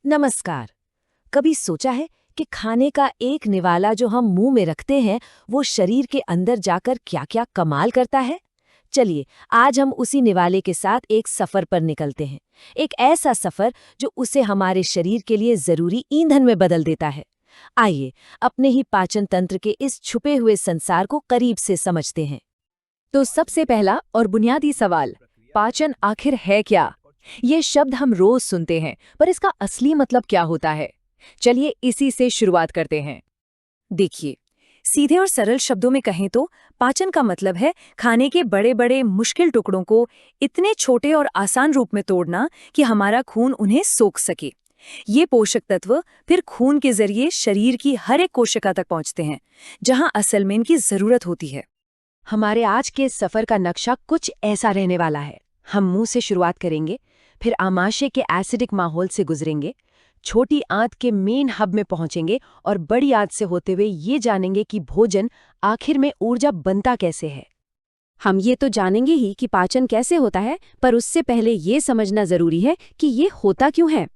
नमस्कार। कभी सोचा है कि खाने का एक निवाला जो हम मुंह में रखते हैं वो शरीर के अंदर जाकर क्या-क्या कमाल करता है? चलिए, आज हम उसी निवाले के साथ एक सफर पर निकलते हैं। एक ऐसा सफर जो उसे हमारे शरीर के लिए जरूरी ईंधन में बदल देता है। आइए, अपने ही पाचन तंत्र के इस छुपे हुए संसार को करीब से समझते हैं। तो सबसे पहला और बुनियादी सवाल, पाचन आखिर है क्या? ये शब्द हम रोज सुनते हैं, पर इसका असली मतलब क्या होता है? चलिए इसी से शुरुआत करते हैं। देखिए, सीधे और सरल शब्दों में कहें तो पाचन का मतलब है खाने के बड़े बड़े मुश्किल टुकड़ों को इतने छोटे और आसान रूप में तोड़ना कि हमारा खून उन्हें सोख सके। ये पोषक तत्व फिर खून के जरिए शरीर की हर एक कोशिका तक पहुंचते हैं, जहां असल में इनकी जरूरत होती है। हमारे आज के सफर का नक्शा कुछ ऐसा रहने वाला है। हम मुंह से शुरुआत करेंगे, फिर आमाशय के एसिडिक माहौल से गुजरेंगे, छोटी आंत के मेन हब में पहुंचेंगे और बड़ी आंत से होते हुए ये जानेंगे कि भोजन आखिर में ऊर्जा बनता कैसे है। हम ये तो जानेंगे ही कि पाचन कैसे होता है, पर उससे पहले ये समझना जरूरी है कि ये होता क्यों है।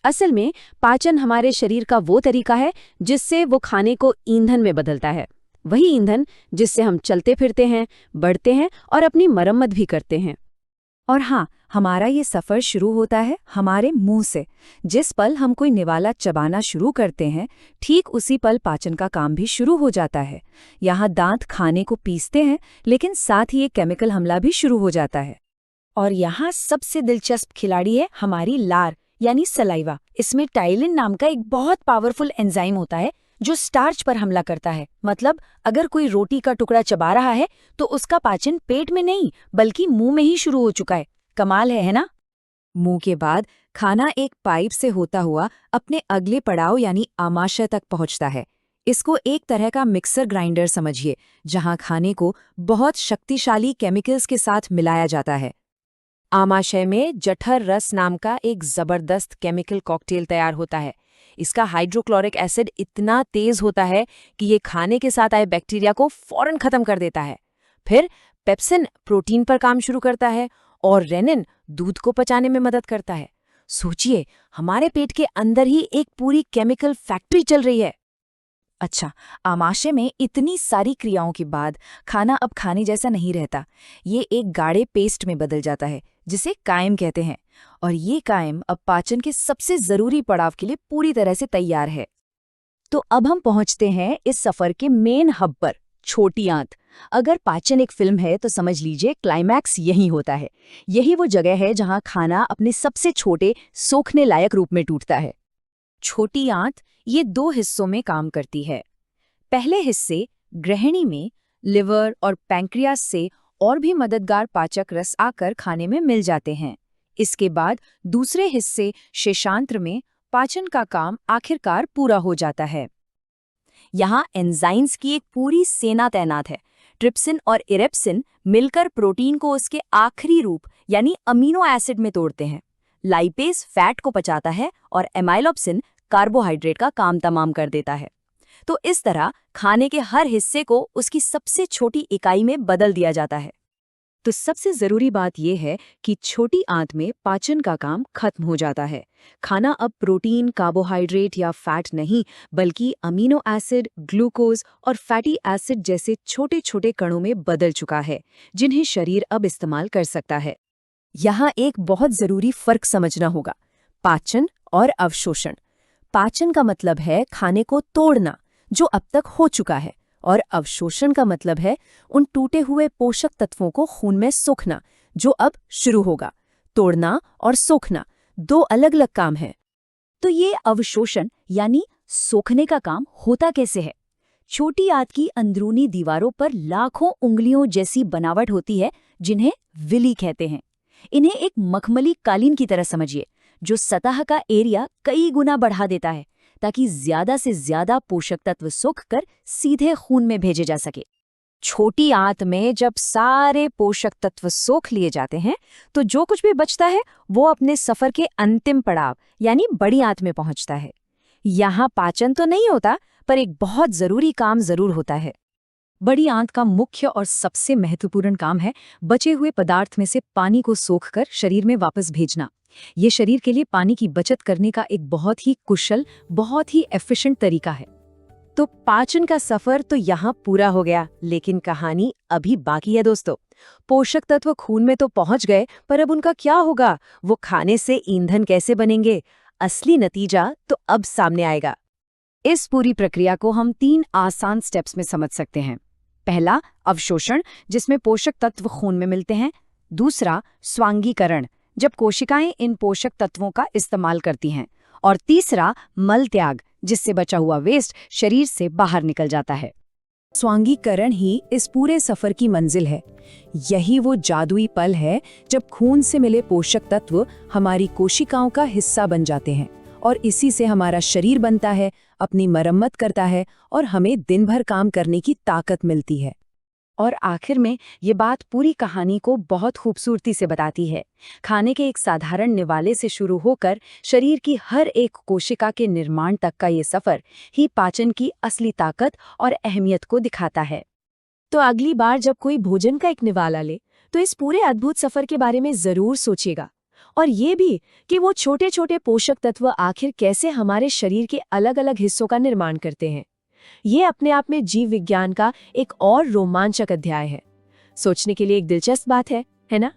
असल में पाचन हमारे शरीर का वो तरीका है जिससे वो खाने को ईंधन में बदलता है। वही ईंधन जिससे हम चलते फिरते हैं, बढ़ते हैं और अपनी मरम्मत भी करते हैं। और हाँ, हमारा ये सफ़र शुरू होता है हमारे मुंह से। जिस पल हम कोई निवाला चबाना शुरू करते हैं, ठीक उसी पल पाचन का काम भी शुरू हो जाता है। यहाँ दांत खाने को पीसते हैं, लेकिन साथ ही एक केमिकल हमला भी शुरू हो जाता है। और यहाँ सबसे दिलचस्प खिलाड़ी है हमारी लार, यानी सलाइवा। इसमें टाइलिन नाम का एक बहुत पावरफुल एंजाइम होता है जो स्टार्च पर हमला करता है। मतलब अगर कोई रोटी का टुकड़ा चबा रहा है तो उसका पाचन पेट में नहीं बल्कि मुंह में ही शुरू हो चुका है। कमाल है ना? मुंह के बाद खाना एक पाइप से होता हुआ अपने अगले पड़ाव यानी आमाशय तक पहुंचता है। इसको एक तरह का मिक्सर ग्राइंडर समझिए, जहां खाने को बहुत शक्तिशाली केमिकल्स के साथ मिलाया जाता है। आमाशय में जठर रस नाम का एक जबरदस्त केमिकल कॉकटेल तैयार होता है। इसका हाइड्रोक्लोरिक एसिड इतना तेज होता है कि ये खाने के साथ आए बैक्टीरिया को फौरन खत्म कर देता है। फिर पेप्सिन प्रोटीन पर काम शुरू करता है और रेनिन दूध को पचाने में मदद करता है। सोचिए, हमारे पेट के अंदर ही एक पूरी केमिकल फैक्ट्री चल रही है। अच्छा, आमाशय में इतनी सारी क्रियाओं के बाद खाना अब खाने जैसा नहीं रहता। ये एक गाढ़े पेस्ट में बदल जाता है जिसे कायम कहते हैं। और ये कायम अब पाचन के सबसे जरूरी पड़ाव के लिए पूरी तरह से तैयार है। तो अब हम पहुंचते हैं इस सफर के मेन हब पर, छोटी आंत। अगर पाचन एक फिल्म है तो समझ लीजिए क्लाइमैक्स यही होता है। यही वो जगह है जहां खाना अपने सबसे छोटे सोखने लायक रूप में टूटता है। छोटी आंत ये दो हिस्सों में काम करती है। पहले हिस्से ग्रहणी में लिवर और पैंक्रियास से और भी मददगार पाचक रस आकर खाने में मिल जाते हैं। इसके बाद दूसरे हिस्से शेषांत्र में पाचन का काम आखिरकार पूरा हो जाता है। यहाँ एंजाइम्स की एक पूरी सेना तैनात है। ट्रिप्सिन और इरेप्सिन मिलकर प्रोटीन को उसके आखिरी रूप यानी अमीनो एसिड में तोड़ते हैं। लाइपेज फैट को पचाता है और एमाइलोप्सिन कार्बोहाइड्रेट का काम तमाम कर देता है। तो इस तरह खाने के हर हिस्से को उसकी सबसे छोटी इकाई में बदल दिया जाता है। तो सबसे जरूरी बात यह है कि छोटी आंत में पाचन का काम खत्म हो जाता है। खाना अब प्रोटीन, कार्बोहाइड्रेट या फैट नहीं, बल्कि अमीनो एसिड, ग्लूकोज और फैटी एसिड जैसे छोटे छोटे कणों में बदल चुका है, जिन्हें शरीर अब इस्तेमाल कर सकता है। यहाँ एक बहुत जरूरी फर्क समझना होगा, पाचन और अवशोषण। पाचन का मतलब है खाने को तोड़ना, जो अब तक हो चुका है, और अवशोषण का मतलब है उन टूटे हुए पोषक तत्वों को खून में सोखना, जो अब शुरू होगा। तोड़ना और सोखना दो अलग अलग काम हैं। तो ये अवशोषण यानी सोखने का काम होता कैसे है? छोटी आंत की अंदरूनी दीवारों पर लाखों उंगलियों जैसी बनावट होती है, जिन्हें विली कहते हैं। इन्हें एक मखमली कालीन की तरह समझिए, जो सतह का एरिया कई गुना बढ़ा देता है ताकि ज्यादा से ज्यादा पोषक तत्व सोखकर सीधे खून में भेजे जा सके। छोटी आंत में जब सारे पोषक तत्व सोख लिए जाते हैं तो जो कुछ भी बचता है वो अपने सफर के अंतिम पड़ाव यानी बड़ी आंत में पहुंचता है। यहाँ पाचन तो नहीं होता, पर एक बहुत जरूरी काम जरूर होता है। बड़ी आंत का मुख्य और सबसे महत्वपूर्ण काम है बचे हुए पदार्थ में से पानी को सोखकर शरीर में वापस भेजना। ये शरीर के लिए पानी की बचत करने का एक बहुत ही कुशल, बहुत ही एफिशिएंट तरीका है। तो पाचन का सफर तो यहाँ पूरा हो गया, लेकिन कहानी अभी बाकी है दोस्तों। पोषक तत्व खून में तो पहुंच गए, पर अब उनका क्या होगा? वो खाने से ईंधन कैसे बनेंगे? असली नतीजा तो अब सामने आएगा। इस पूरी प्रक्रिया को हम 3 आसान स्टेप्स में समझ सकते हैं। पहला, अवशोषण, जिसमें पोषक तत्व खून में मिलते हैं। दूसरा, स्वांगीकरण, जब कोशिकाएं इन पोषक तत्वों का इस्तेमाल करती हैं। और तीसरा, मल त्याग, जिससे बचा हुआ वेस्ट शरीर से बाहर निकल जाता है। स्वांगीकरण ही इस पूरे सफर की मंजिल है। यही वो जादुई पल है जब खून से मिले पोषक तत्व हमारी कोशिकाओं का हिस्सा बन जाते हैं और इसी से हमारा शरीर बनता है, अपनी मरम्मत करता है और हमें दिन भर काम करने की ताकत मिलती है। और आखिर में ये बात पूरी कहानी को बहुत खूबसूरती से बताती है। खाने के एक साधारण निवाले से शुरू होकर शरीर की हर एक कोशिका के निर्माण तक का ये सफर ही पाचन की असली ताकत और अहमियत को दिखाता है। तो अगली बार जब कोई भोजन का एक निवाला ले, तो इस पूरे अद्भुत सफर के बारे में जरूर सोचिएगा, और ये भी कि वो छोटे छोटे पोषक तत्व आखिर कैसे हमारे शरीर के अलग अलग हिस्सों का निर्माण करते हैं। ये अपने आप में जीव विज्ञान का एक और रोमांचक अध्याय है। सोचने के लिए एक दिलचस्प बात है ना?